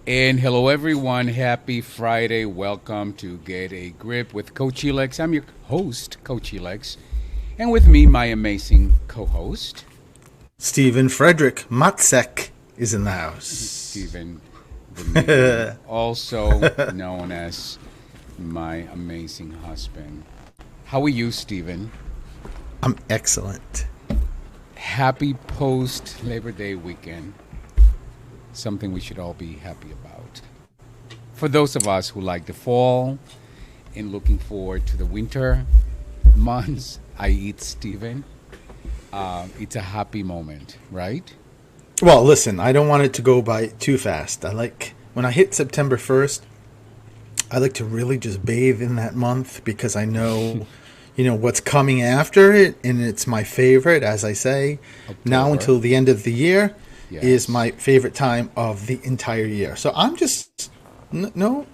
And hello, everyone. Happy Friday. Welcome to Get a Grip with Coach Elex. I'm your host, Coach Elex. And with me, my amazing co host, Stephen Frederick Matzek is in the house. Stephen the Medium, also known as my amazing husband. How are you, Stephen? I'm excellent. Happy post Labor Day weekend. Something we should all be happy about. For those of us who like the fall and looking forward to the winter months, i.e., Stephen, it's a happy moment, right? Well, listen, I don't want it to go by too fast. I like when I hit September 1st, I like to really just bathe in that month because I know, what's coming after it, and it's my favorite, as I say. Now October. until the end of the year is Yes. my favorite time of the entire year. So I'm just no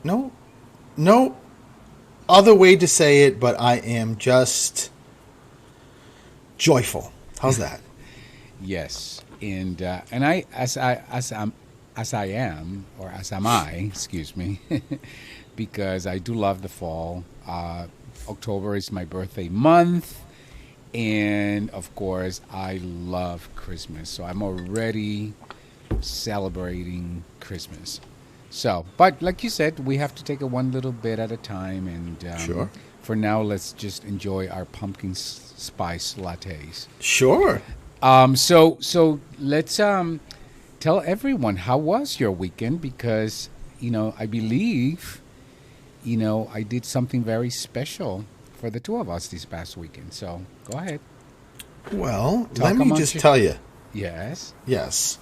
other way to say it, but I am just joyful. How's that? Yes. And I as I am, or as am I, excuse me, because I do love the fall. October is my birthday month. And of course, I love Christmas. So I'm already celebrating Christmas. So, but like you said, we have to take it one little bit at a time. And Sure. for now, let's just enjoy our pumpkin spice lattes. Sure. So let's tell everyone, how was your weekend? Because I believe I did something very special for the two of us this past weekend. So go ahead. Well, Talk let me amongst just your. tell you. Yes. Yes.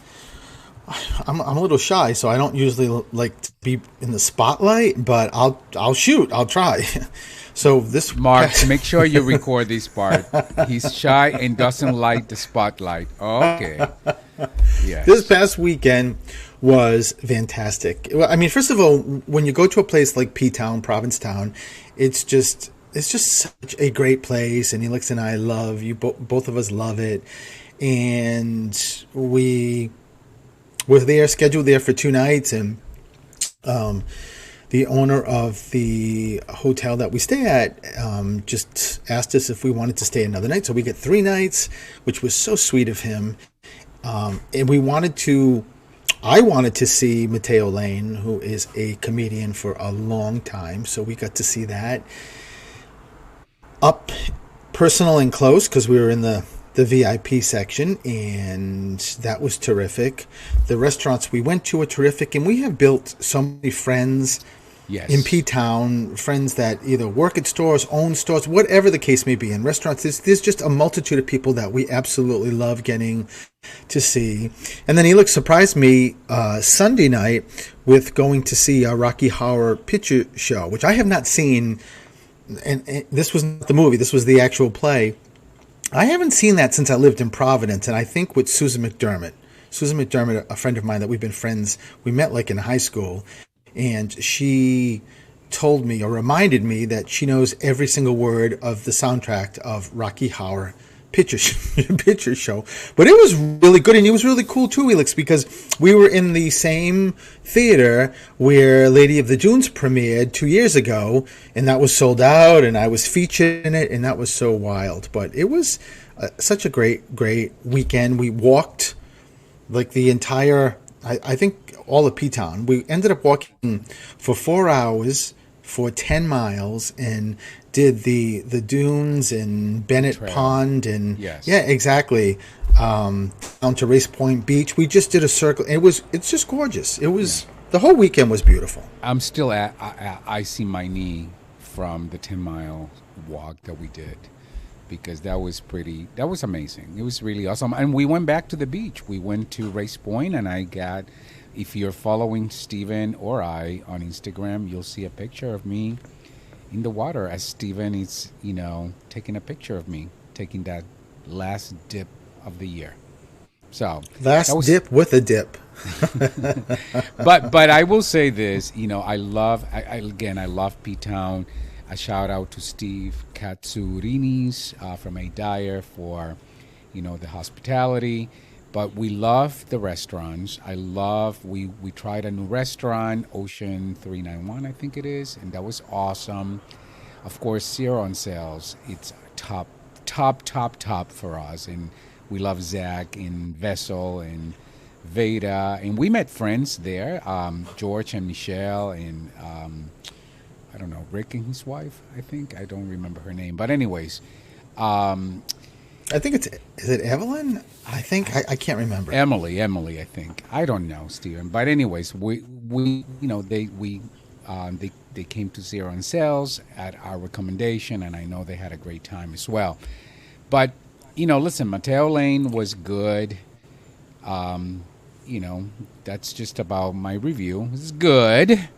I'm a little shy, so I don't usually like to be in the spotlight, but I'll shoot. I'll try. So this Mark, past, make sure you record this part. He's shy and doesn't like the spotlight. Okay. this Yes. past weekend was fantastic. Well, I mean, first of all, when you go to a place like P-Town, Provincetown, it's just such a great place, and Elix and I love you. Both of us love it, and we were there, scheduled there for 2 nights, and um, the owner of the hotel that we stay at just asked us if we wanted to stay another night. So we get 3 nights, which was so sweet of him. And I wanted to see Mateo Lane, who is a comedian for a long time. So we got to see that up personal and close because we were in the VIP section, and that was terrific. The restaurants we went to were terrific, and we have built so many friends in Yes. P Town, friends that either work at stores, own stores, whatever the case may be. In restaurants, there's just a multitude of people that we absolutely love getting to see. And then Elix surprised me Sunday night with going to see a Rocky Horror Picture Show, which I have not seen. And this was not the movie, this was the actual play. I haven't seen that since I lived in Providence, and I think with Susan McDermott. Susan McDermott, a friend of mine that we've been friends, we met like in high school, and she told me or reminded me that she knows every single word of the soundtrack of Rocky Horror Picture Show. But it was really good, and it was really cool too, Elix, because we were in the same theater where Lady of the Dunes premiered 2 years ago, and that was sold out, and I was featured in it, and that was so wild. But it was such a great weekend. We walked like the entire, I think all of P-Town. We ended up walking for 4 hours for 10 miles and did the dunes and Bennett Trail. Pond and yeah, Yes. exactly. Down to Race Point Beach. We just did a circle. It's just gorgeous. It Yeah. was the whole weekend was beautiful. I'm still I see my knee from the 10-mile walk that we did because that was amazing. It was really awesome. And we went back to the beach. We went to Race Point, and if you're following Steven or I on Instagram, you'll see a picture of me in the water as Steven is, taking a picture of me, taking that last dip of the year. So that Last was. dip with a dip. But I will say this, I love P Town. A shout out to Steve Katsurinis from A Dyer for, the hospitality. But we love the restaurants. We tried a new restaurant, Ocean 391, I think it is, and that was awesome. Of course, Zero on Sales, it's top for us. And we love Zach and Vessel and Veda. And we met friends there, George and Michelle and I don't know, Rick and his wife, I think. I don't remember her name. But anyways, I think is it Evelyn? I think I can't remember. Emily, I think. I don't know, Steven. But anyways, we they came to Zero on Sales at our recommendation, and I know they had a great time as well. But listen, Mateo Lane was good. That's just about my review. It's good,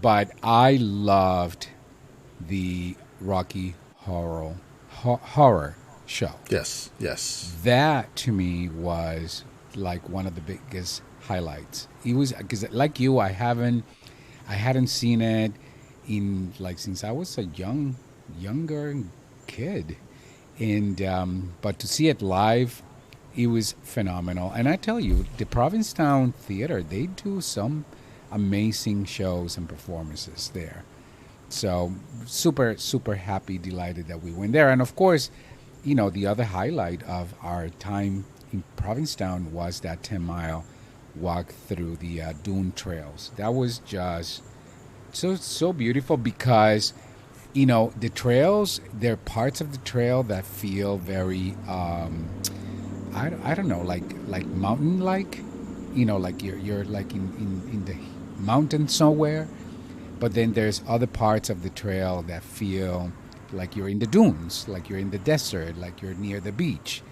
but I loved the Rocky Horror Show. Yes. That to me was like one of the biggest highlights. It was because, like you, I hadn't seen it in since I was a younger kid, and but to see it live, it was phenomenal. And I tell you, the Provincetown Theater, they do some amazing shows and performances there. So super happy, delighted that we went there. And of course, the other highlight of our time in Provincetown was that 10-mile walk through the dune trails. That was just so beautiful because, the trails, there are parts of the trail that feel very, I don't know, like mountain-like, like you're like in the mountain somewhere. But then there's other parts of the trail that feel like you're in the dunes, like you're in the desert, like you're near the beach.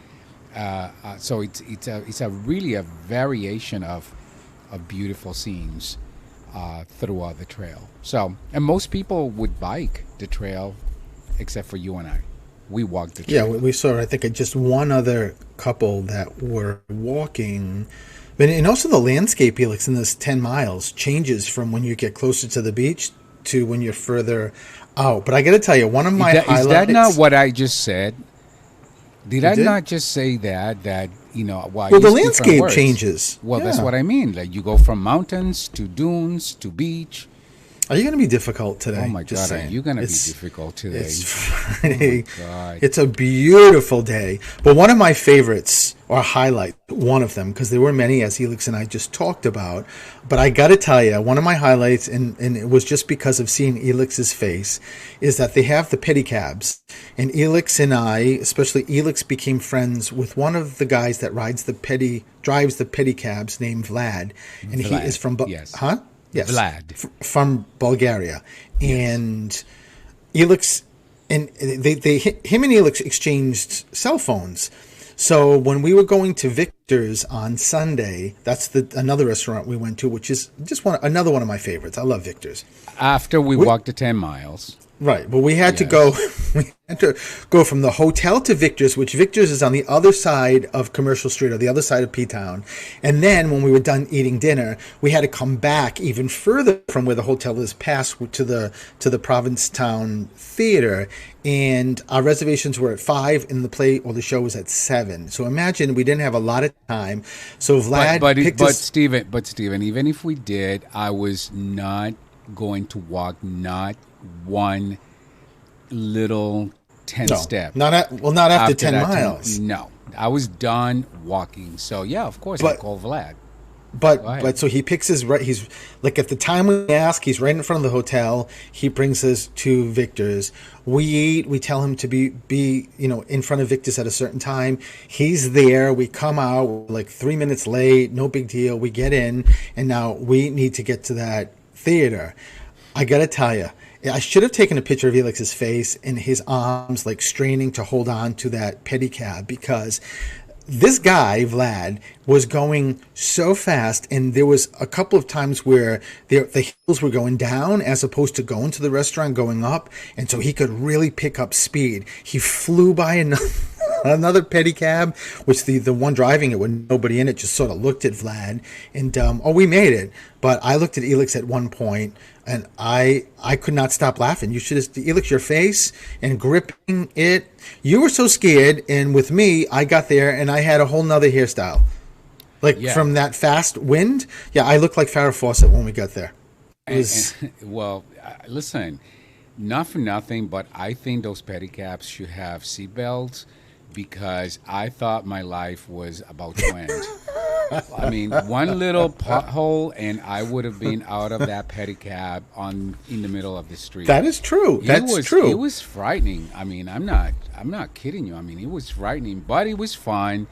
So it's a really a variation of beautiful scenes throughout the trail. So, and most people would bike the trail, except for you and I. We walked the trail. Yeah, we saw, I think, just one other couple that were walking. And also the landscape, Felix, in this 10 miles changes from when you get closer to the beach to when you're further out. But I got to tell you, one of my highlights... Is that not what I just said? Did I not just say that well, the landscape changes. Well, yeah. That's what I mean. Like you go from mountains to dunes to beach. Are you going to be difficult today? Oh my God, are you going to be difficult today? It's Friday. Oh my God. It's a beautiful day. But one of my favorites, or highlight, one of them, because there were many, as Elix and I just talked about. But I got to tell you, one of my highlights, and it was just because of seeing Elix's face, is that they have the pedicabs. And Elix and I, especially Elix, became friends with one of the guys that drives the pedicabs named Vlad. And he is from... Yes. Huh? Yes, Vlad from Bulgaria, and Elix, and him and Elix exchanged cell phones. So when we were going to Victor's on Sunday, that's another restaurant we went to, which is just another one of my favorites. I love Victor's. After we walked the 10 miles. Right, but we had to go. We had to go from the hotel to Victor's, which Victor's is on the other side of Commercial Street, or the other side of P-Town. And then when we were done eating dinner, we had to come back even further from where the hotel is, past to the Provincetown Theater. And our reservations were at 5, and the show was at 7. So imagine we didn't have a lot of time. So Vlad picked us. Steven, even if we did, I was not going to walk not one little 10 step. Not after 10 miles. No, I was done walking. So yeah, of course I call Vlad. But so he picks he's like, at the time we ask, he's right in front of the hotel. He brings us to Victor's. We eat. We tell him to be in front of Victor's at a certain time. He's there. We come out, we're like 3 minutes late. No big deal. We get in, and now we need to get to that theater. I gotta tell you, I should have taken a picture of Elix's face and his arms like straining to hold on to that pedicab, because this guy, Vlad, was going so fast, and there was a couple of times where the hills were going down as opposed to going to the restaurant, going up, and so he could really pick up speed. He flew by another pedicab, which the one driving it with nobody in it just sort of looked at Vlad, and we made it. But I looked at Elix at one point, and I could not stop laughing. You should have, Elix, your face and gripping it. You were so scared, and with me, I got there, and I had a whole nother hairstyle. Like Yeah. from that fast wind, yeah, I looked like Farrah Fawcett when we got there. It And, was well, listen, not for nothing, but I think those pedicabs should have seatbelts because I thought my life was about to end. I mean, one little pothole, and I would have been out of that pedicab on in the middle of the street. that is true. It That's was it true. was frightening. I mean, I'm not kidding you. I mean, it was frightening, but it was fun,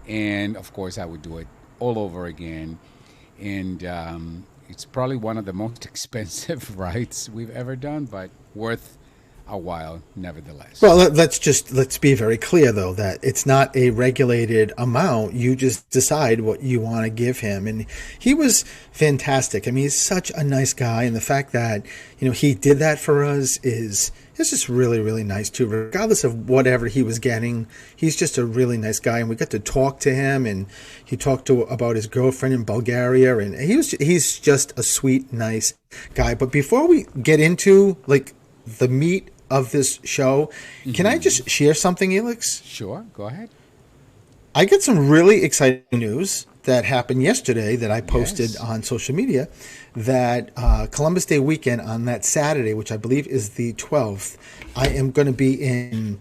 and of course, I would do it all over again. And it's probably one of the most expensive rides we've ever done, but worth a while nevertheless. Well, let's be very clear though that it's not a regulated amount. You just decide what you want to give him, and he was fantastic. I mean, he's such a nice guy, and the fact that he did that for us is just really really nice too. Regardless of whatever he was getting, he's just a really nice guy, and we got to talk to him, and he talked about his girlfriend in Bulgaria, and he's just a sweet nice guy. But before we get into like the meat of this show, can I just share something, Elix? Sure, go ahead. I get some really exciting news that happened yesterday that I posted Yes. on social media that Columbus Day weekend on that Saturday, which I believe is the 12th, I am going to be in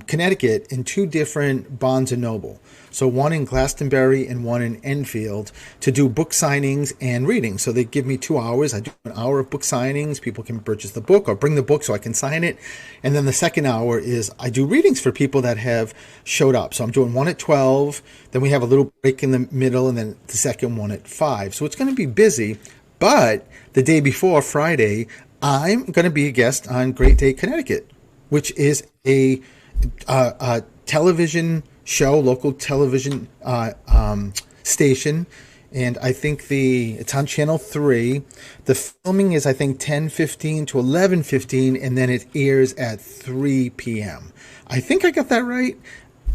Connecticut in two different Barnes& and Noble. So one in Glastonbury and one in Enfield to do book signings and readings. So they give me 2 hours. I do an hour of book signings. People can purchase the book or bring the book so I can sign it. And then the second hour is I do readings for people that have showed up. So I'm doing one at 12. Then we have a little break in the middle and then the second one at 5. So it's going to be busy. But the day before, Friday, I'm going to be a guest on Great Day Connecticut, which is a television show, local television station, and I think it's on Channel 3. The filming is I think 10:15 to 11:15, and then it airs at 3 p.m. I think I got that right.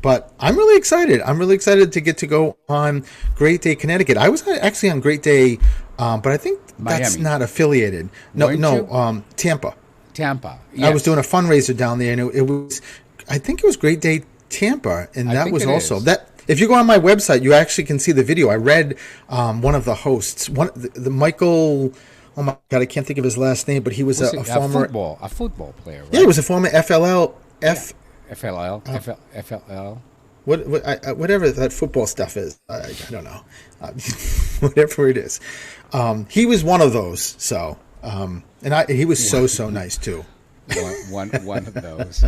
But I'm really excited. I'm really excited to get to go on Great Day Connecticut. I was actually on Great Day, but I think that's Miami. not affiliated. No, Weren't no, you? Tampa. Tampa. I was doing Yes. a fundraiser down there, and it was, I think it was Great Day Tampa, and I that think was it also is. that. If you go on my website, you actually can see the video. I read one of the hosts, the Michael. Oh my God, I can't think of his last name, but he was Was a it former. a football player, Yeah, he right? was a former FLL Yeah. F. FLL, FLL. Whatever that football stuff is, I don't know, whatever it is. He was one of those. So, he was so nice too. One of those.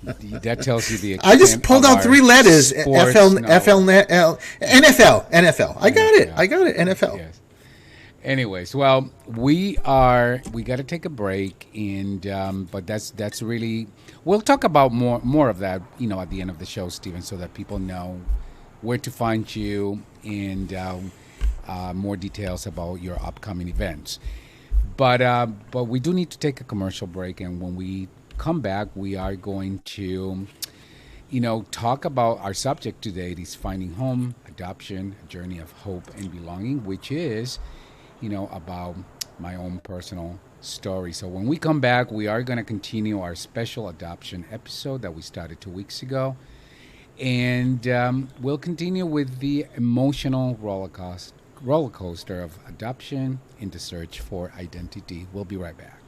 That tells you the I just extent pulled of out our three letters: sports knowledge. NFL, NFL. I got it. NFL. I got it. NFL. Yes. Anyways, well, we got to take a break, and but that's really we'll talk about more of that, at the end of the show, Stephen, so that people know where to find you and more details about your upcoming events. But we do need to take a commercial break, and when we come back, we are going to talk about our subject today. It is finding home, adoption, a journey of hope and belonging, which is about my own personal story. So when we come back, we are going to continue our special adoption episode that we started 2 weeks ago. And we'll continue with the emotional roller coaster of adoption in the search for identity. We'll be right back.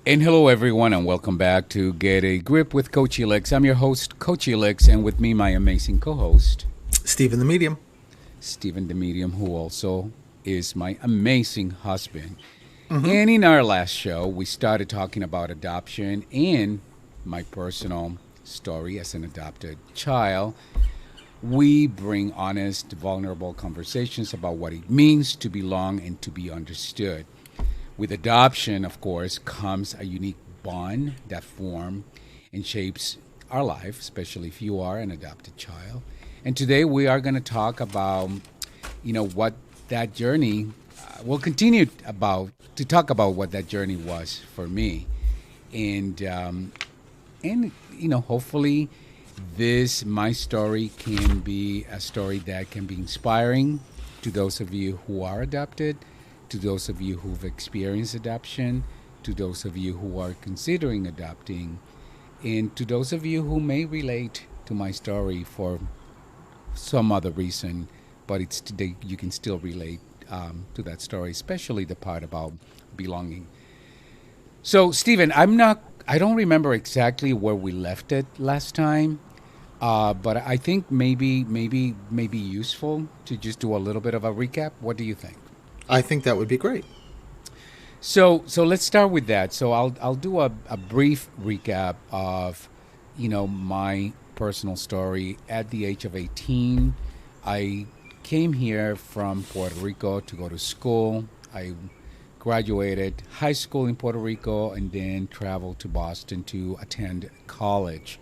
And hello, everyone, and welcome back to Get a Grip with Coach Elix. I'm your host, Coach Elix, and with me, my amazing co host, Stephen the Medium. Stephen the Medium, who also is my amazing husband. And in our last show, we started talking about adoption and my personal story as an adopted child. We bring honest, vulnerable conversations about what it means to belong and to be understood. With adoption, of course, comes a unique bond that forms and shapes our life, especially if you are an adopted child. And today we are going to talk about, what that journey. We'll continue to talk about what that journey was for me, and hopefully, this my story can be a story that can be inspiring to those of you who are adopted, to those of you who've experienced adoption, to those of you who are considering adopting, and to those of you who may relate to my story for some other reason, but it's today you can still relate to that story, especially the part about belonging. So, Stephen, I don't remember exactly where we left it last time, but I think maybe useful to just do a little bit of a recap. What do you think? I think that would be great. So let's start with that. So I'll do a brief recap of, my personal story. At the age of 18, I came here from Puerto Rico to go to school. I graduated high school in Puerto Rico and then traveled to Boston to attend college.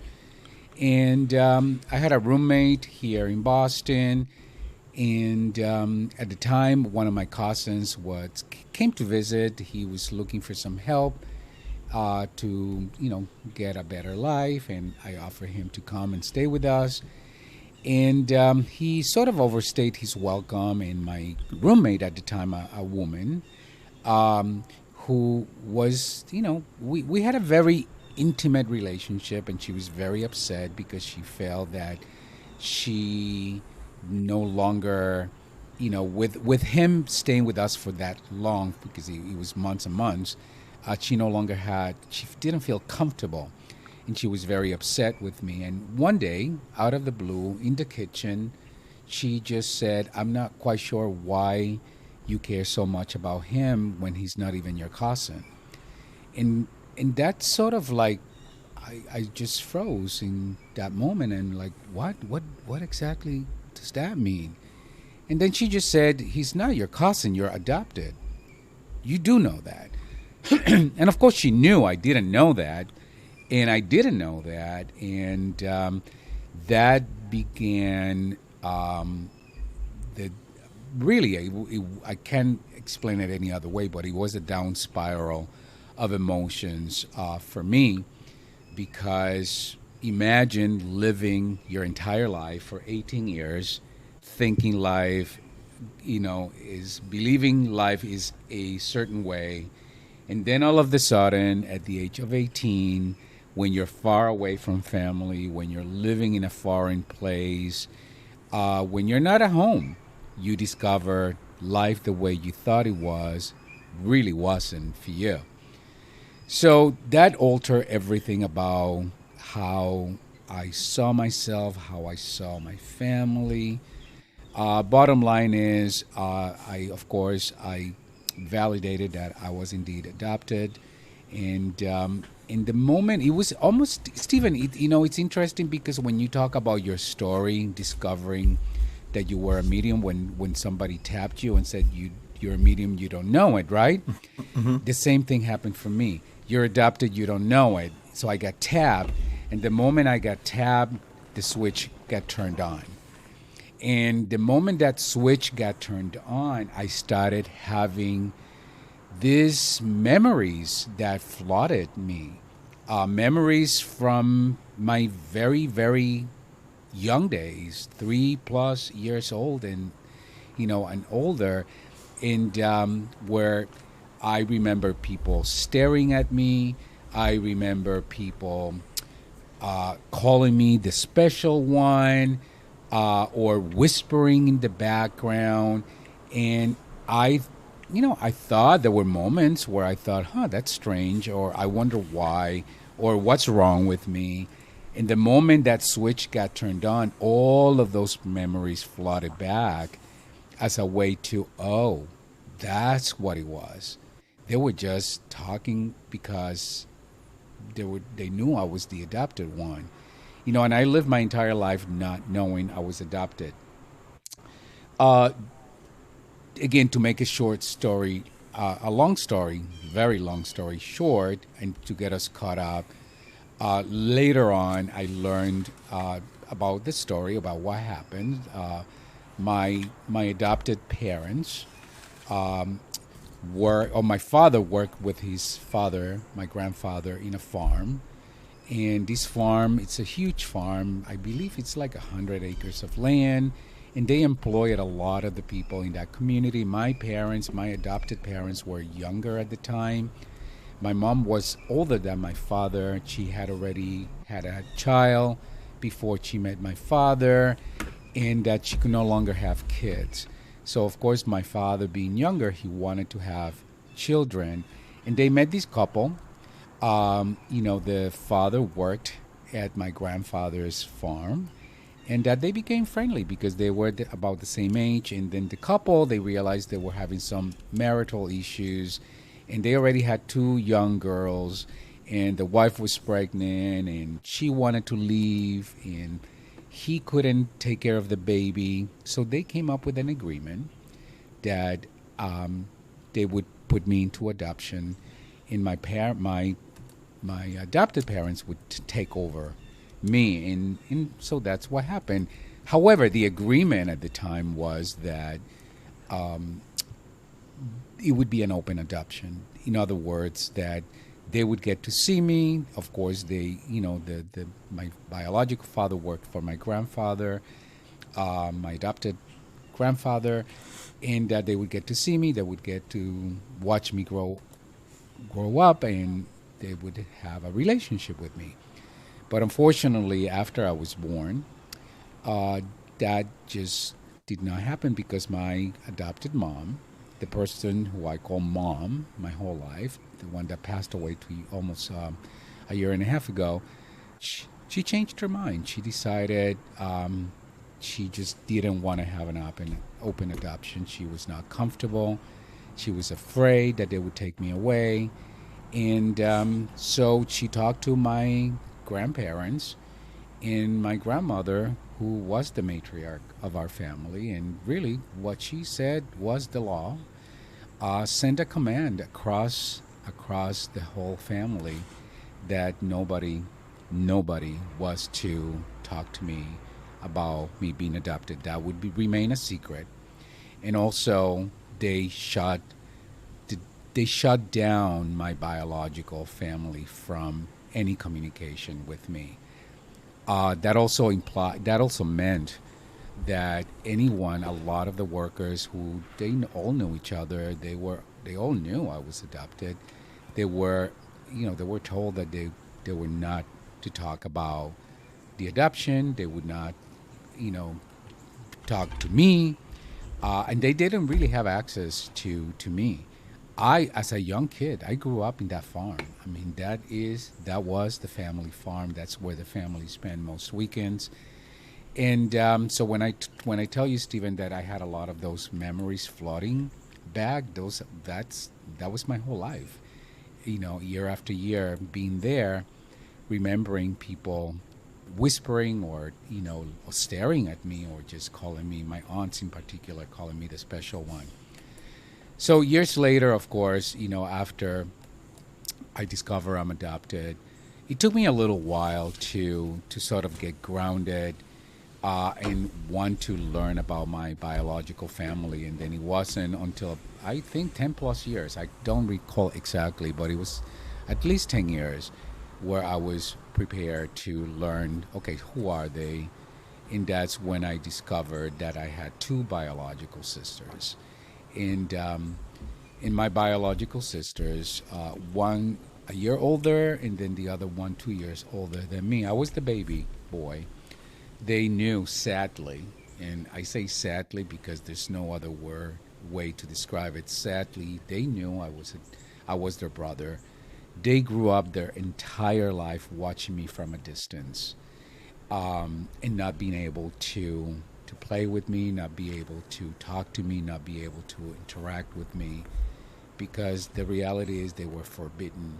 And I had a roommate here in Boston. And at the time, one of my cousins came to visit. He was looking for some help to get a better life, and I offered him to come and stay with us. And he sort of overstayed his welcome. And my roommate at the time, a woman, who was, we had a very intimate relationship, and she was very upset because she felt that she no longer, with him staying with us for that long, because he was months and months, she didn't feel comfortable, and she was very upset with me. And one day, out of the blue, in the kitchen, she just said, "I'm not quite sure why you care so much about him when he's not even your cousin." And that's sort of like, I just froze in that moment, and like, what exactly does that mean? And then she just said, "He's not your cousin, you're adopted. You do know that." And of course she knew I didn't know that, and I didn't know that. And that began the really, I can't explain it any other way, but it was a down spiral of emotions for me, because imagine living your entire life for 18 years thinking life, is believing life is a certain way. And then all of a sudden, at the age of 18, when you're far away from family, when you're living in a foreign place, when you're not at home, you discover life the way you thought it was really wasn't for you. So that altered everything about how I saw myself, how I saw my family. Bottom line is, I validated that I was indeed adopted. And in the moment, it was almost, Stephen, it's interesting because when you talk about your story, discovering that you were a medium, when somebody tapped you and said you're a medium, you don't know it, right? The same thing happened for me. You're adopted, you don't know it. So I got tapped, and the moment I got tapped, the switch got turned on. And the moment that switch got turned on, I started having these memories that flooded me. Memories from my very, very young days, 3+ years old and older, and where I remember people staring at me. I remember people calling me the special one, or whispering in the background. And I I thought there were moments where I thought, huh, that's strange, or I wonder why, or what's wrong with me. And the moment that switch got turned on, all of those memories flooded back as a way to, oh, that's what it was. They were just talking because they knew I was the adopted one. And I lived my entire life not knowing I was adopted. Uh, Again, to make a short story, a long story, very long story short, and to get us caught up, later on, I learned about the story, about what happened. My adopted parents or my father worked with his father, my grandfather, in a farm. And this farm, it's a huge farm. I believe it's like 100 acres of land. And they employed a lot of the people in that community. My parents, my adopted parents, were younger at the time. My mom was older than my father. She had already had a child before she met my father, and that she could no longer have kids. So, of course, my father, being younger, he wanted to have children. And they met this couple. The father worked at my grandfather's farm, and that they became friendly because they were about the same age. And then the couple, they realized they were having some marital issues, and they already had two young girls, and the wife was pregnant, and she wanted to leave, and he couldn't take care of the baby. So they came up with an agreement that they would put me into adoption, and my adopted parents would take over me, and so that's what happened. However, the agreement at the time was that it would be an open adoption. In other words, that they would get to see me. Of course, my biological father worked for my grandfather, my adopted grandfather, and that they would get to see me. They would get to watch me grow up, and they would have a relationship with me. But unfortunately, after I was born, that just did not happen because my adopted mom, the person who I call mom my whole life, the one that passed away almost a year and a half ago, she changed her mind. She decided she just didn't want to have an open adoption. She was not comfortable. She was afraid that they would take me away. And so she talked to my grandparents and my grandmother, who was the matriarch of our family, and really what she said was the law. Sent a command across the whole family that nobody was to talk to me about me being adopted. That would remain a secret. And also, they shut they shut down my biological family from any communication with me. That also meant that anyone, a lot of the workers who all knew each other, they all knew I was adopted. They were, they were told that they were not to talk about the adoption. They would not, you know, talk to me, and they didn't really have access to me. As a young kid, I grew up in that farm. I mean, that was the family farm. That's where the family spent most weekends. And so when I tell you, Stephen, that I had a lot of those memories flooding back, that was my whole life. Year after year, being there, remembering people whispering or or staring at me, or just calling me, my aunts in particular, calling me the special one. So years later, of course, after I discover I'm adopted, it took me a little while to sort of get grounded, and want to learn about my biological family. And then it wasn't until, I think, 10 plus years, I don't recall exactly, but it was at least 10 years, where I was prepared to learn, okay, who are they? And that's when I discovered that I had two biological sisters. And in my biological sisters, one a year older, and then the other one 2 years older than me. I was the baby boy. They knew, sadly, and I say sadly because there's no other way to describe it. Sadly, they knew I was their brother. They grew up their entire life watching me from a distance, and not being able to play with me, not be able to talk to me, not be able to interact with me, because the reality is they were forbidden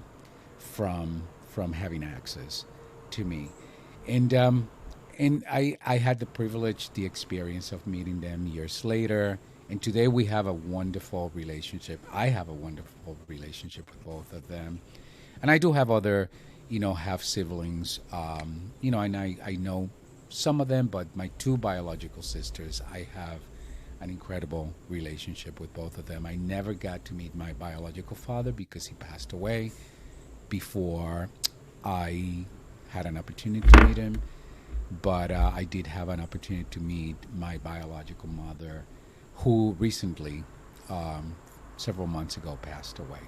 from having access to me, and I had the privilege, the experience of meeting them years later, and today we have a wonderful relationship. I have a wonderful relationship with both of them, and I do have other, half siblings, and I know some of them, but my two biological sisters, I have an incredible relationship with both of them. I never got to meet my biological father because he passed away before I had an opportunity to meet him, but I did have an opportunity to meet my biological mother, who recently, um, several months ago, passed away.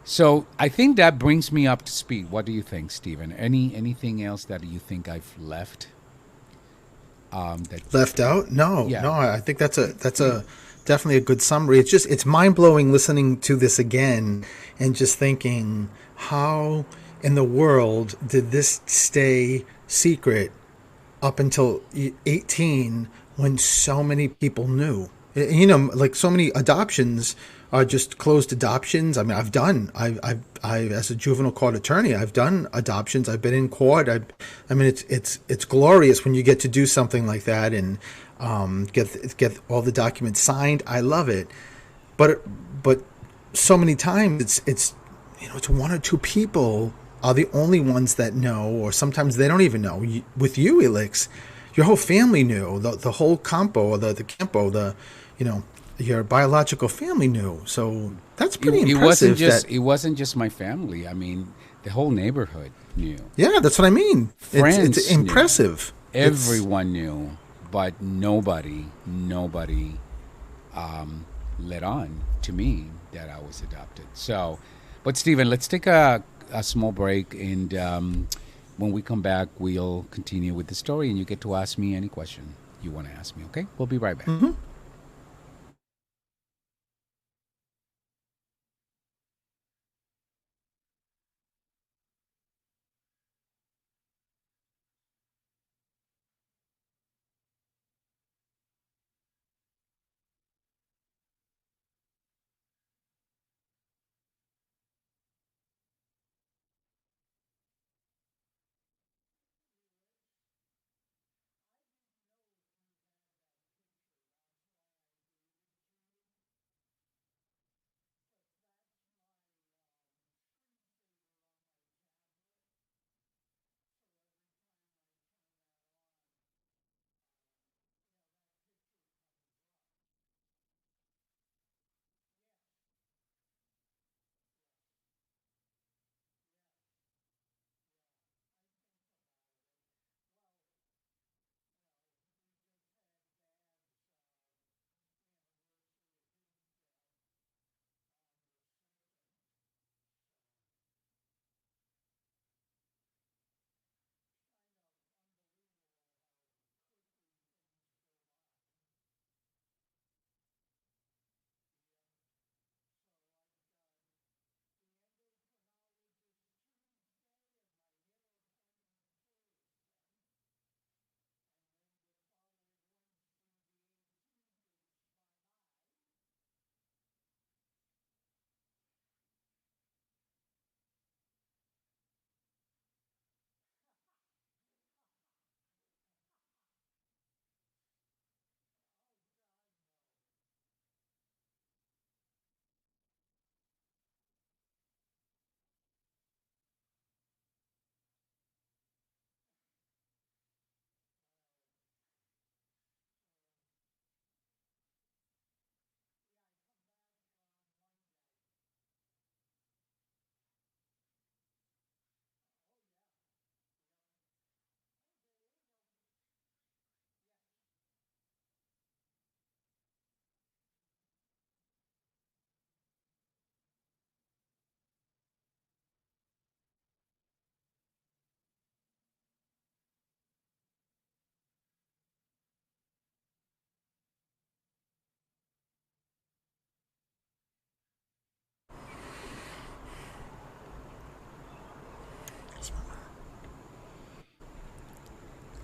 So I think that brings me up to speed. What do you think, Stephen? Anything else that you think I've left? That Left out? No, Yeah. no. I think that's a definitely a good summary. It's mind blowing listening to this again and just thinking how in the world did this stay secret up until 18 when so many people knew. Like so many adoptions are just closed adoptions. I mean, I as a juvenile court attorney, I've done adoptions. I've been in court. I mean, it's glorious when you get to do something like that and get all the documents signed. I love it, but but so many times it's one or two people are the only ones that know, or sometimes they don't even know. With you, Elix, your whole family knew. The whole campo, or the campo, you know, your biological family knew. So that's pretty impressive. That It wasn't just my family. I mean, the whole neighborhood knew. Yeah, that's what I mean. It's Friends knew. impressive. It's Everyone knew, but nobody let on to me that I was adopted. So, but Stephen, let's take a small break, and when we come back, we'll continue with the story, and you get to ask me any question you want to ask me. Okay, we'll be right back.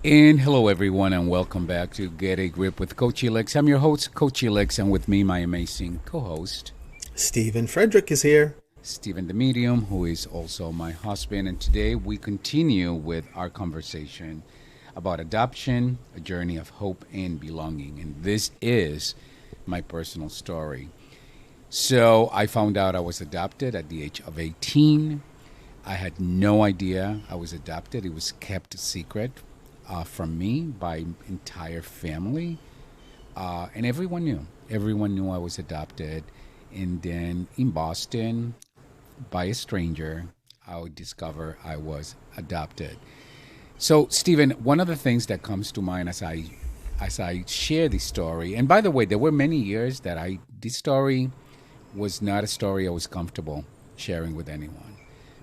And hello, everyone, and welcome back to Get a Grip with Coach Elix. I'm your host, Coach Elix, and with me, my amazing co host, Stephen Frederick is here. Stephen the Medium, who is also my husband. And today we continue with our conversation about adoption, a journey of hope and belonging. And this is my personal story. So I found out I was adopted at the age of 18. I had no idea I was adopted. It was kept secret from me by entire family, and everyone knew. Everyone knew I was adopted. And then in Boston, by a stranger, I would discover I was adopted. So, Stephen, one of the things that comes to mind as I share this story, and by the way, there were many years that this story was not a story I was comfortable sharing with anyone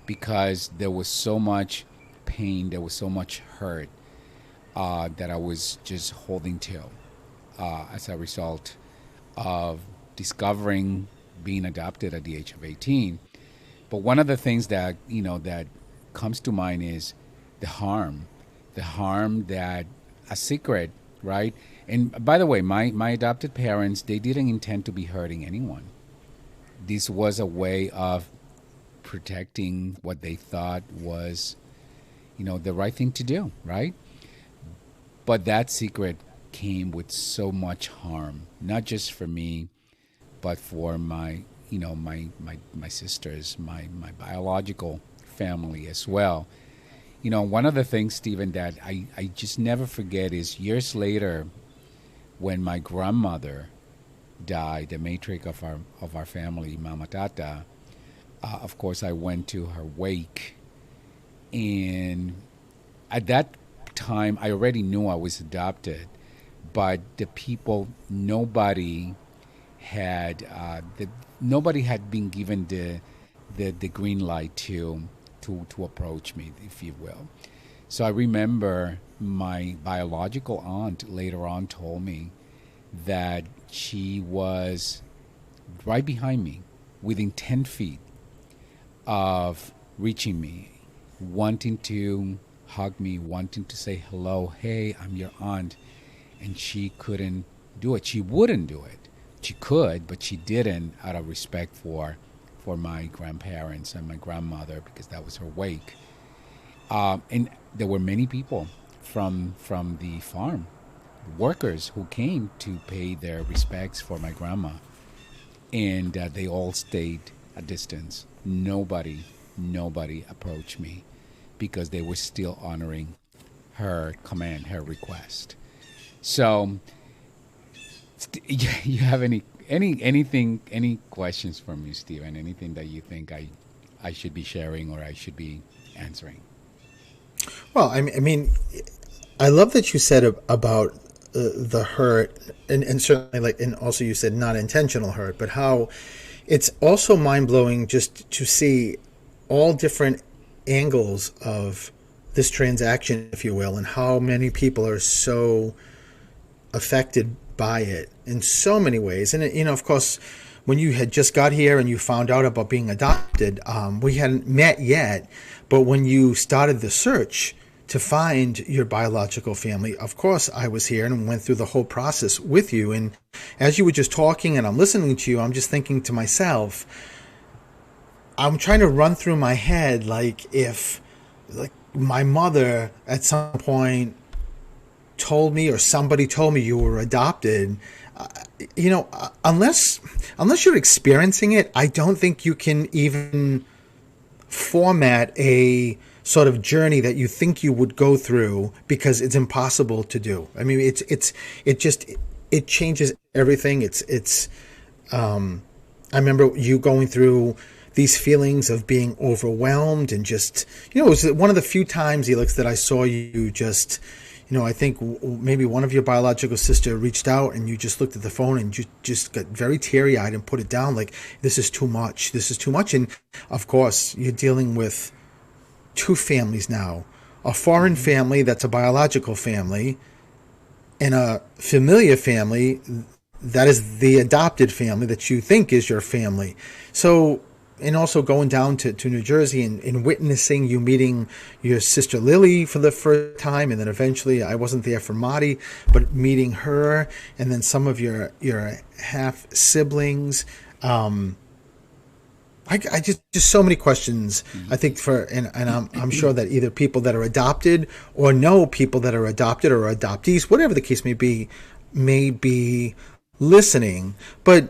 because there was so much pain, there was so much hurt that I was just holding to as a result of discovering being adopted at the age of 18. But one of the things that that comes to mind is the harm that a secret, right? And by the way, my adopted parents, they didn't intend to be hurting anyone. This was a way of protecting what they thought was, the right thing to do, right? But that secret came with so much harm, not just for me, but for my sisters, my biological family as well. One of the things, Stephen, that I just never forget is years later when my grandmother died, the matriarch of our family, Mama Tata. Of course, I went to her wake, and at that time, I already knew I was adopted, but the people, nobody had been given the green light to approach me, if you will. So I remember my biological aunt later on told me that she was right behind me, within 10 feet of reaching me, wanting to hug me, wanting to say hello, hey, I'm your aunt. And she couldn't do it. She wouldn't do it. She could, but she didn't out of respect for my grandparents and my grandmother because that was her wake. And there were many people from the farm, workers who came to pay their respects for my grandma. And they all stayed a distance. Nobody approached me because they were still honoring her command, her request. So, you have any questions for me, Stephen? Anything that you think I should be sharing or I should be answering? Well, I mean, I love that you said about the hurt, and certainly and also you said not intentional hurt, but how it's also mind blowing just to see all different angles of this transaction, if you will, and how many people are so affected by it in so many ways. And of course, when you had just got here and you found out about being adopted, we hadn't met yet, but when you started the search to find your biological family, of course I was here and went through the whole process with you. And as you were just talking and I'm listening to you, I'm just thinking to myself, I'm trying to run through my head if my mother at some point told me or somebody told me you were adopted. Unless you're experiencing it, I don't think you can even format a sort of journey that you think you would go through because it's impossible to do. I mean, it changes everything. I remember you going through these feelings of being overwhelmed and just, it was one of the few times, Elix, that I saw you just, I think maybe one of your biological sister reached out and you just looked at the phone and you just got very teary-eyed and put it down like, this is too much. This is too much. And of course, you're dealing with two families now, a foreign family that's a biological family and a familiar family that is the adopted family that you think is your family. So and also going down to New Jersey and witnessing you meeting your sister Lily for the first time, and then eventually I wasn't there for Marty, but meeting her, and then some of your half siblings. I just so many questions. I think and I'm sure that either people that are adopted or know people that are adopted or adoptees, whatever the case may be listening. But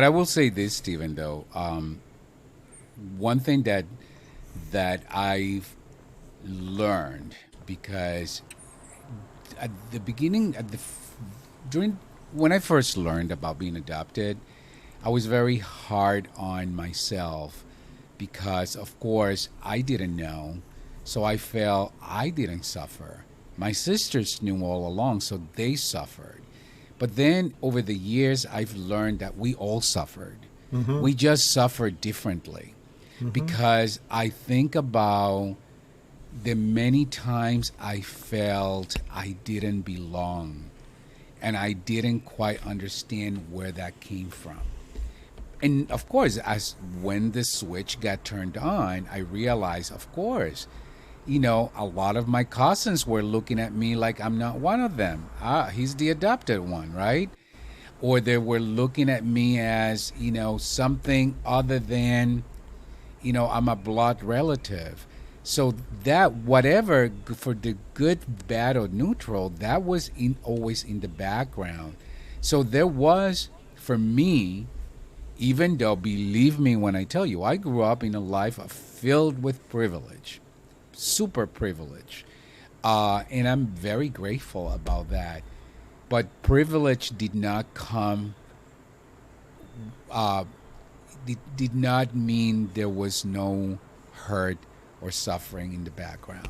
I will say this, Stephen. Though one thing that I've learned, because at the beginning, during when I first learned about being adopted, I was very hard on myself because, of course, I didn't know. So I felt I didn't suffer. My sisters knew all along, so they suffered. But then over the years, I've learned that we all suffered. Mm-hmm. We just suffered differently. Mm-hmm. Because I think about the many times I felt I didn't belong and I didn't quite understand where that came from. And of course, as when the switch got turned on, I realized, of course, a lot of my cousins were looking at me like I'm not one of them. He's the adopted one, right? Or they were looking at me as, something other than, I'm a blood relative. So that whatever for the good, bad, or neutral, that was always in the background. So there was, for me, even though, believe me when I tell you, I grew up in a life filled with privilege, super privilege. And I'm very grateful about that. But privilege did not come, did not mean there was no hurt or suffering in the background.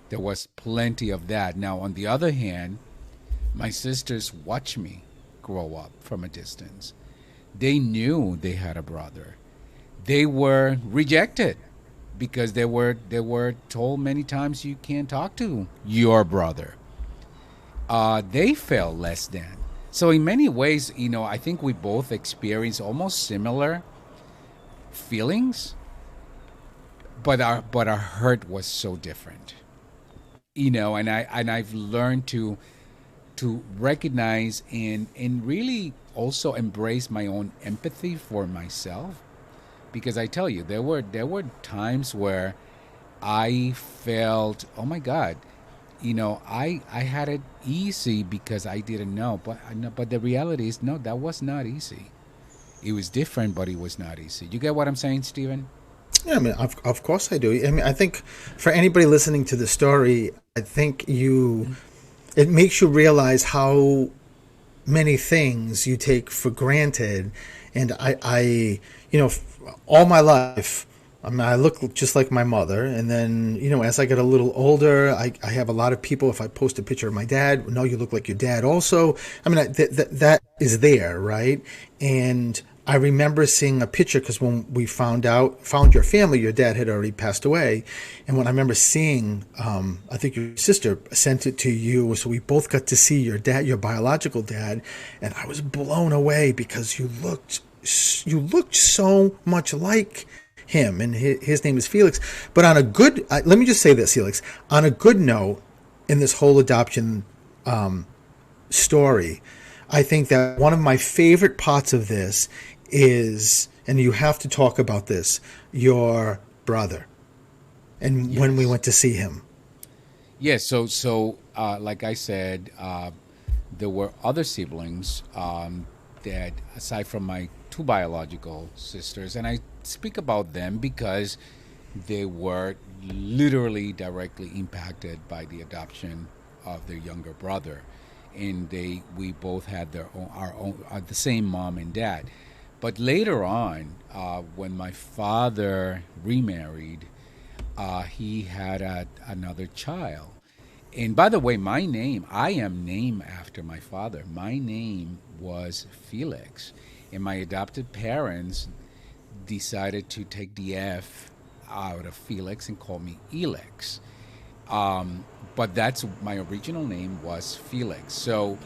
There was plenty of that. Now, on the other hand, my sisters watched me grow up from a distance. They knew they had a brother. They were rejected because they were told many times you can't talk to your brother. They felt less than. So in many ways, I think we both experienced almost similar feelings, but our hurt was so different. And I've learned to recognize and really also embrace my own empathy for myself, because I tell you, there were times where I felt, oh my God, I had it easy because I didn't know, but the reality is, no, that was not easy. It was different, but it was not easy. You get what I'm saying, Stephen? Yeah, I mean, of course I do. I mean, I think for anybody listening to the story, I think it makes you realize how many things you take for granted. And all my life, I mean, I look just like my mother. And then, as I get a little older, I have a lot of people, if I post a picture of my dad, no, you look like your dad also. I mean, that is there, right? And I remember seeing a picture because when we found your family, your dad had already passed away. And when I remember seeing, I think your sister sent it to you. So we both got to see your dad, your biological dad. And I was blown away because you looked so much like him. And his name is Felix. But let me just say this, Felix, on a good note, in this whole adoption story, I think that one of my favorite parts of this is, and you have to talk about this, your brother, and yes, when we went to see him. Yes. So like I said, there were other siblings that, aside from my two biological sisters, and I speak about them because they were literally directly impacted by the adoption of their younger brother, and we both had our own the same mom and dad. But later on, when my father remarried, he had another child. And by the way, I am named after my father. My name was Felix. And my adopted parents decided to take the F out of Felix and call me Elex. But that's my original name was Felix. So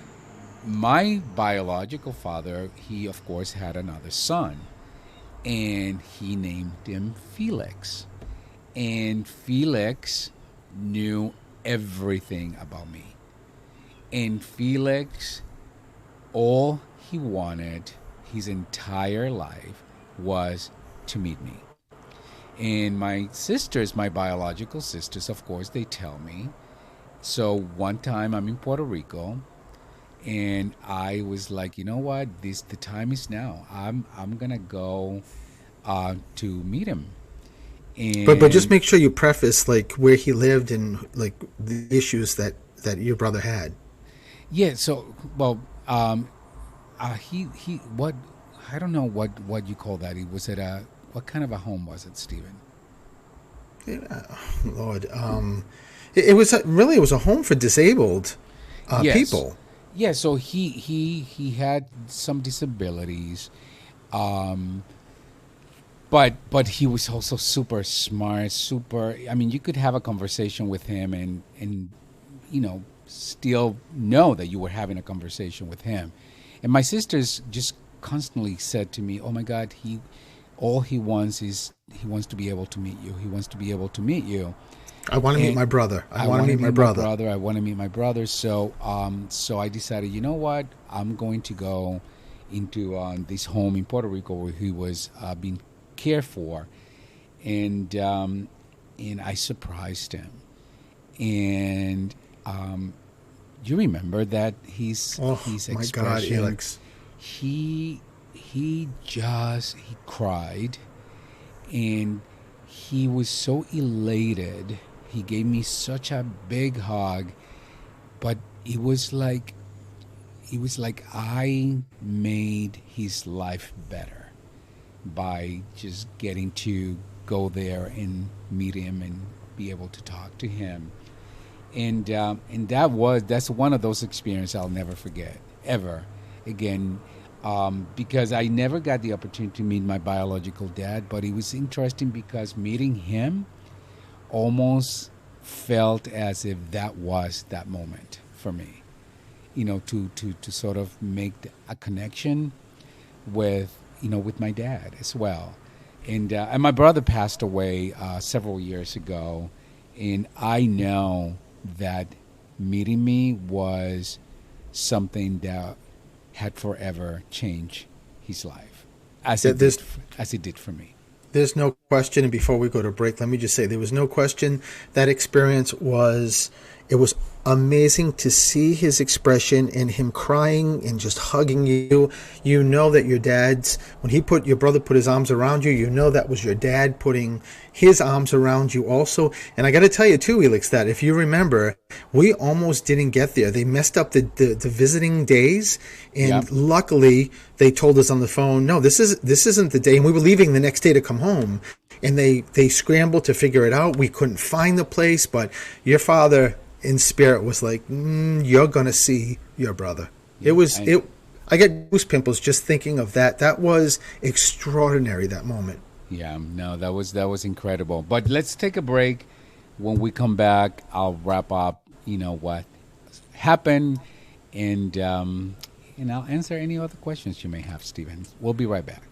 my biological father, he of course had another son. and he named him Felix. And Felix knew everything about me. And Felix, all he wanted his entire life was to meet me. And my sisters, my biological sisters, of course, they tell me. So one time I'm in Puerto Rico, and I was like, you know what? This the time is now. I'm gonna go to meet him. But just And make sure you preface like where he lived and like the issues that your brother had. yeah, so well, he what I don't know what you call that. He was at a what kind of a home was it, Stephen? Lord, it was really, it was a home for disabled Yes, people. yeah. So he had some disabilities, um, but he was also super smart. Super. I mean, you could have a conversation with him and still know that you were having a conversation with him. And my sisters just constantly said to me, "Oh my God, he all he wants is he wants to be able to meet you. He wants to be able to meet you." I want to meet And my brother. I I want to want to meet my meet my brother. brother. I want to meet my brother. So I decided, you know what? I'm going to go into this home in Puerto Rico where he was being cared for, and um, and I surprised him. And you remember that Oh his my God, expression, Alex. he cried, and he was so elated. He gave me such a big hug, but it was like I made his life better by just getting to go there and meet him and be able to talk to him. And that's one of those experiences I'll never forget ever again, because I never got the opportunity to meet my biological dad, but it was interesting because meeting him almost felt as if that was that moment for me, to sort of make a connection with my dad as well. And my brother passed away several years ago, and I know that meeting me was something that had forever changed his life, There's as it did for me. There's no question, and before we go to break, let me just say there was no question that experience was it was amazing to see his expression and him crying and just hugging you. You know that your dad's when he put your brother put his arms around you, you know that was your dad putting his arms around you also. And I got to tell you too, Elix, that if you remember, we almost didn't get there. They messed up the visiting days, Yep. and luckily they told us on the phone, no, this isn't the day. And we were leaving the next day to come home, and they scrambled to figure it out. We couldn't find the place, but your father in spirit was like, you're gonna see your brother. It Yeah. was And it. I get goose pimples just thinking of that. That was extraordinary. That moment. yeah, no, that was incredible. But let's take a break. When we come back, I'll wrap up. What happened, and I'll answer any other questions you may have, Stephen. We'll be right back.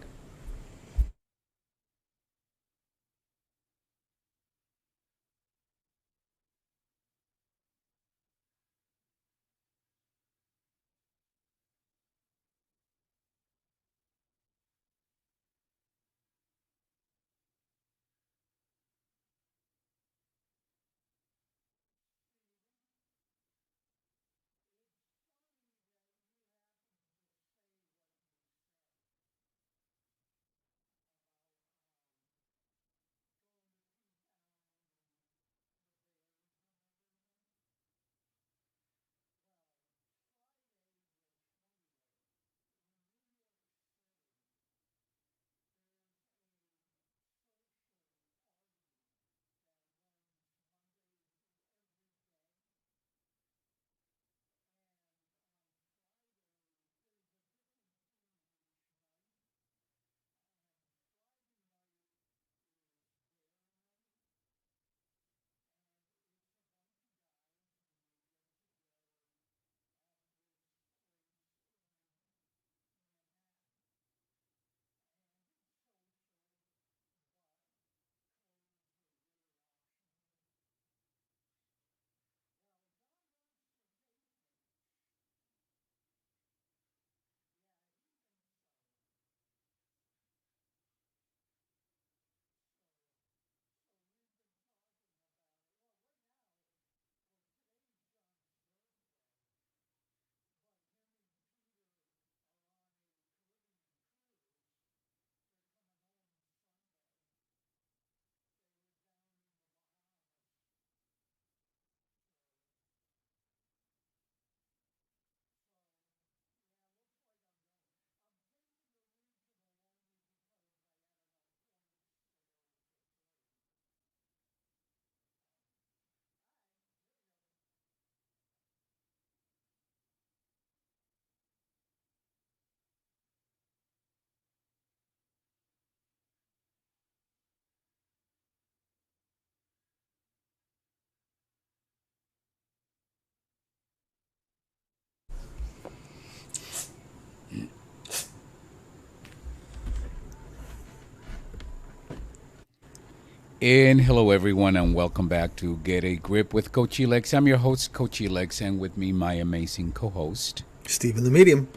And hello, everyone, and welcome back to Get a Grip with Coach Elex. I'm your host, Coach Elex, and with me, my amazing co host. Stephen the Medium.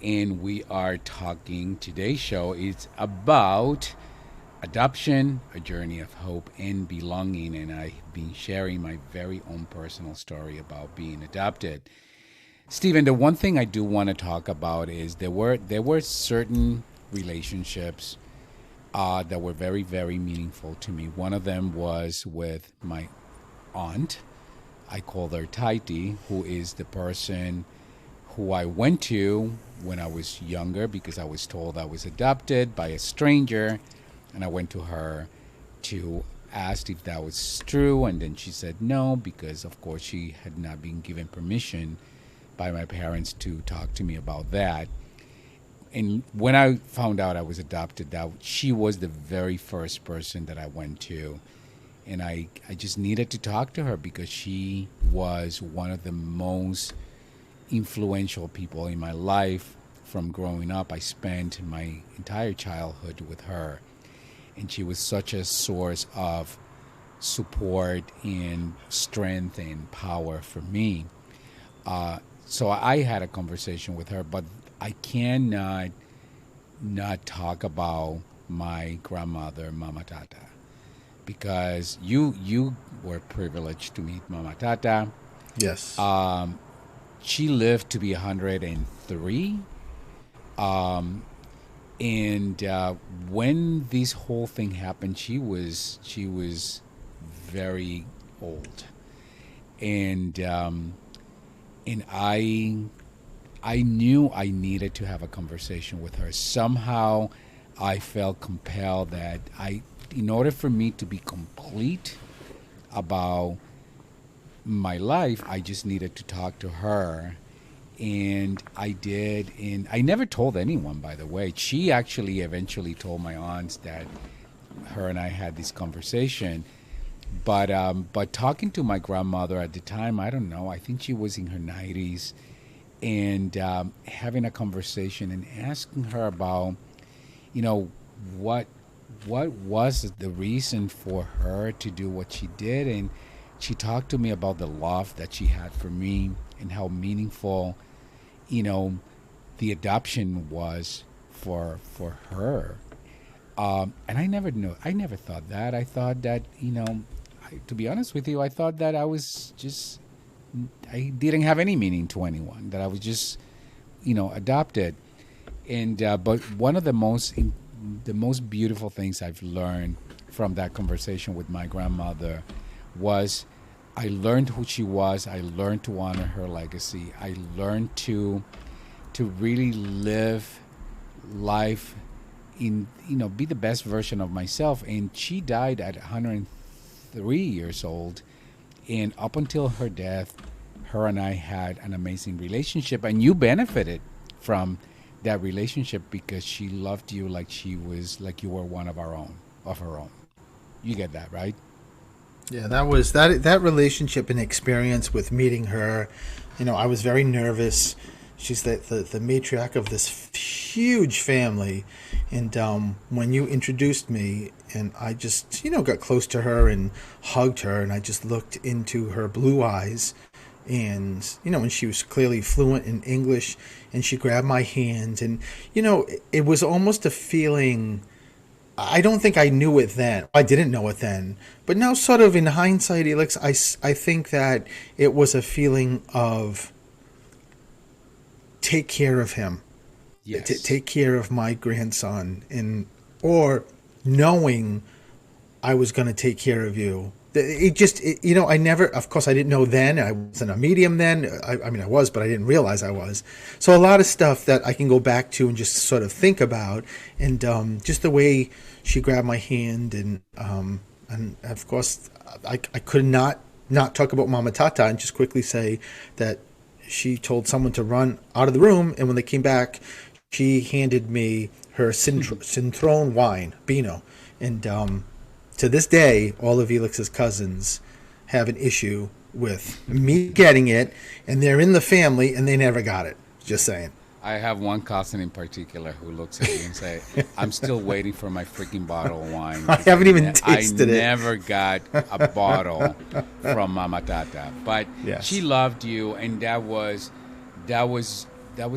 And we are talking, today's show is about adoption, a journey of hope and belonging. And I've been sharing my very own personal story about being adopted. Stephen, the one thing I do want to talk about is there were certain relationships that were very, very meaningful to me. One of them was with my aunt. I call her Taiti, who is the person who I went to when I was younger because I was told I was adopted by a stranger. And I went to her to ask if that was true. And then she said no, because, of course, she had not been given permission by my parents to talk to me about that. And when I found out I was adopted, that she was the very first person that I went to. And I just needed to talk to her because she was one of the most influential people in my life from growing up. I spent my entire childhood with her. And she was such a source of support and strength and power for me. So I had a conversation with her, but I cannot not talk about my grandmother, Mama Tata, because you were privileged to meet Mama Tata. Yes. She lived to be 103. Um, and when this whole thing happened, she was very old, and I knew I needed to have a conversation with her. Somehow, I felt compelled that in order for me to be complete about my life, I just needed to talk to her. And I did, and I never told anyone, by the way. She actually eventually told my aunts that her and I had this conversation. But talking to my grandmother at the time, I don't know. I think she was in her 90s, and having a conversation and asking her about, you know, what what was the reason for her to do what she did, and she talked to me about the love that she had for me and how meaningful, you know, the adoption was for her. And I never knew. I never thought that. I thought that, to be honest with you, I thought that I didn't have any meaning to anyone. That I was just, adopted. And but one of the most beautiful things I've learned from that conversation with my grandmother was I learned who she was. I learned to honor her legacy. I learned to really live life be the best version of myself. And she died at 103 years old. And up until her death, her and I had an amazing relationship. And you benefited from that relationship because she loved you like you were one of her own. You get that, right? Yeah, that relationship and experience with meeting her. I was very nervous. She's the matriarch of this huge family, and when you introduced me, and I just got close to her and hugged her, and I just looked into her blue eyes, and when she was clearly fluent in English, and she grabbed my hand, and it was almost a feeling. I don't think I knew it then. I didn't know it then. But now, sort of in hindsight, Elix, I think that it was a feeling of take care of him. Yes. Take care of my grandson. Or knowing I was going to take care of you. I never, of course, I didn't know then. I wasn't a medium then. I mean, I was, but I didn't realize I was. So a lot of stuff that I can go back to and just sort of think about. And just the way she grabbed my hand. And of course, I could not talk about Mama Tata and just quickly say that she told someone to run out of the room. And when they came back, she handed me her Cintron wine, Beano. And to this day, all of Elix's cousins have an issue with me getting it, and they're in the family, and they never got it. Just saying. I have one cousin in particular who looks at me and say, "I'm still waiting for my freaking bottle of wine I because haven't even I tasted it. never got a bottle from Mama Tata." But she Yes. loved you, and that was that was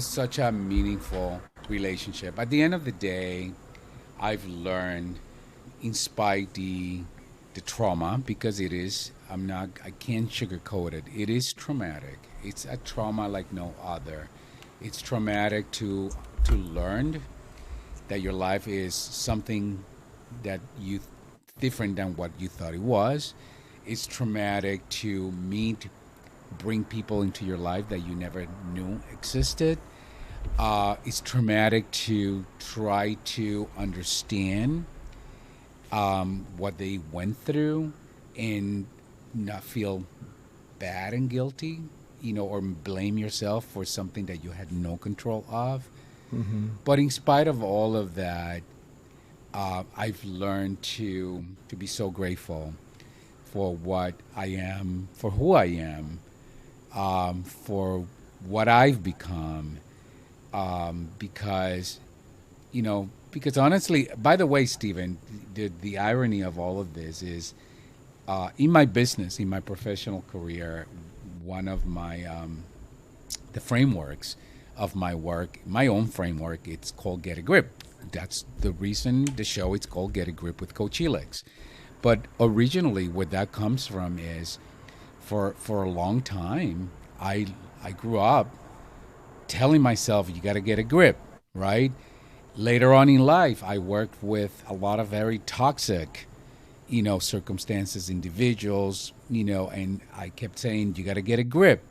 such a meaningful relationship. At the end of the day, I've learned, in spite the trauma, because it is, I can't sugarcoat it. It is traumatic. It's a trauma like no other. It's traumatic to learn that your life is something that you different than what you thought it was. It's traumatic to bring people into your life that you never knew existed. It's traumatic to try to understand what they went through and not feel bad and guilty, or blame yourself for something that you had no control of. But in spite of all of that, I've learned to be so grateful for what I am, for who I am, for what I've become, because honestly, by the way, Stephen, the irony of all of this is, in my business, in my professional career, one of my the frameworks of my work, my own framework, it's called Get a Grip. That's the reason the show it's called Get a Grip with Coach Helix. But originally, where that comes from is, for a long time, I grew up telling myself you got to get a grip, right? Later on in life, I worked with a lot of very toxic, circumstances, individuals, and I kept saying, you got to get a grip.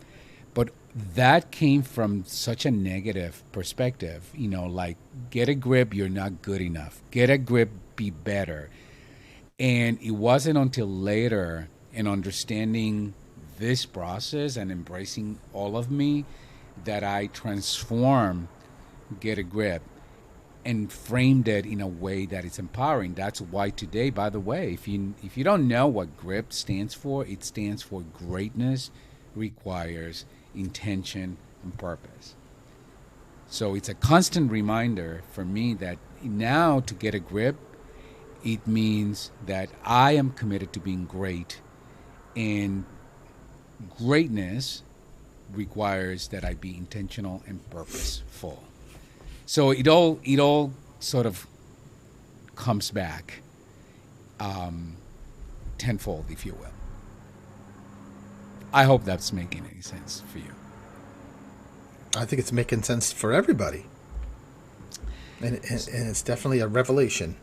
But that came from such a negative perspective, like, get a grip, you're not good enough. Get a grip, be better. And it wasn't until later, in understanding this process and embracing all of me, that I transformed Get a Grip and framed it in a way that is empowering. That's why today, by the way, if you don't know what GRIP stands for, it stands for greatness requires intention and purpose. So it's a constant reminder for me that now, to get a grip, it means that I am committed to being great, and greatness requires that I be intentional and purposeful. So it all sort of comes back, tenfold, if you will. I hope that's making any sense for you. I think it's making sense for everybody, and it's definitely a revelation.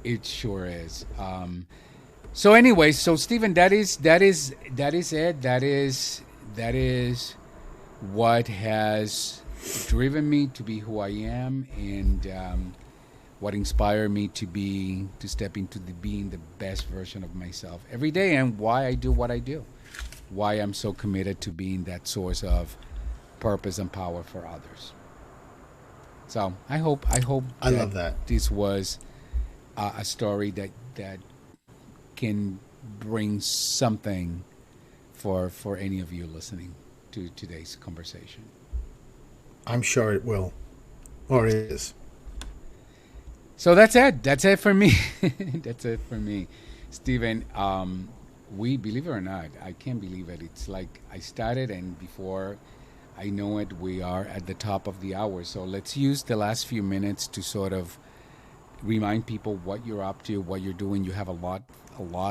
It sure is. So anyway, so Stephen, that is it. That is what has driven me to be who I am, and what inspired me to step into being the best version of myself every day, and why I do what I do, why I'm so committed to being that source of purpose and power for others. So I hope I that love that. this was a story that can bring something for any of you listening to today's conversation. I'm sure it will, or it is. So that's it. That's it for me. That's it for me, Stephen. We, believe it or not, I can't believe it. It's like I started, and before I know it, we are at the top of the hour. So let's use the last few minutes to sort of remind people what you're up to, what you're doing. You have a lot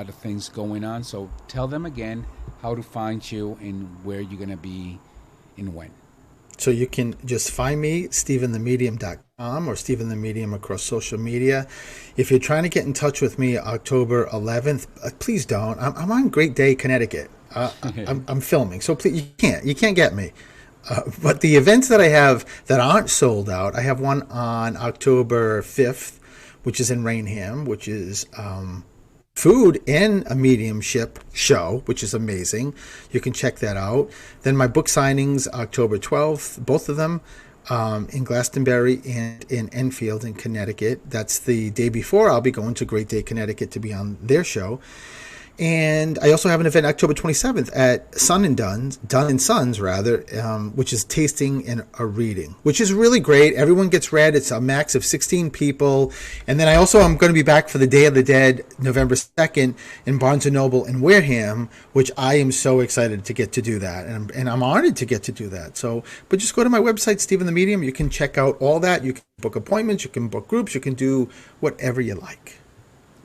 of things going on. So tell them again how to find you and where you're gonna be and when. So you can just find me, stephenthemedium.com, or Stephen the Medium across social media. If you're trying to get in touch with me October 11th, please don't. I'm on Great Day, Connecticut. I'm filming, so please, you can't get me. But the events that I have that aren't sold out, I have one on October 5th, which is in Rainham, which is food and a mediumship show, which is amazing. You can check that out. Then my book signings, October 12th, both of them, in Glastonbury and in Enfield in Connecticut. That's the day before I'll be going to Great Day, Connecticut to be on their show. And I also have an event October 27th at Sun and Dunn's, Dunn and Sons rather, which is tasting and a reading, which is really great. Everyone gets read. It's a max of 16 people. And then I'm going to be back for the Day of the Dead, November 2nd, in Barnes & Noble in Wareham, which I am so excited to get to do that. And I'm honored to get to do that. So, but just go to my website, Stephen the Medium. You can check out all that. You can book appointments. You can book groups. You can do whatever you like.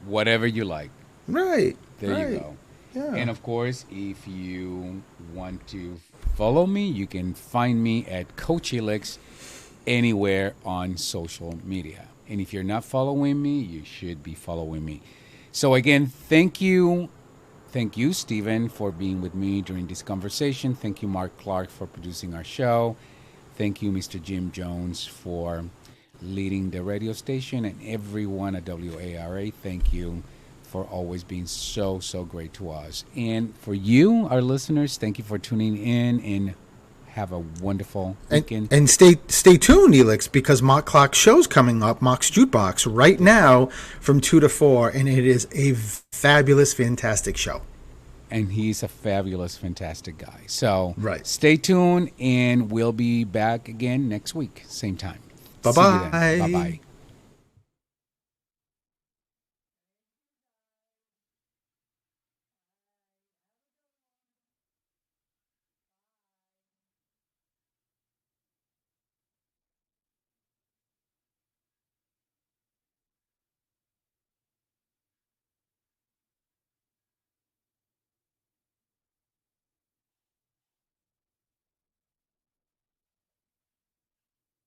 Whatever you like. Right. There you go. Yeah. And of course, if you want to follow me, you can find me at Coach Helix anywhere on social media. And if you're not following me, you should be following me. So again, thank you. Thank you, Stephen, for being with me during this conversation. Thank you, Mark Clark, for producing our show. Thank you, Mr. Jim Jones, for leading the radio station. And everyone at WARA, thank you for always being so great to us. And for you, our listeners, thank you for tuning in, and have a wonderful weekend. And stay tuned, Elix, because Mark Clark's show's coming up, Mark's Jukebox, right now from 2 to 4, and it is a fabulous, fantastic show. And he's a fabulous, fantastic guy. So right. Stay tuned, and we'll be back again next week, same time. Bye-bye. Bye-bye.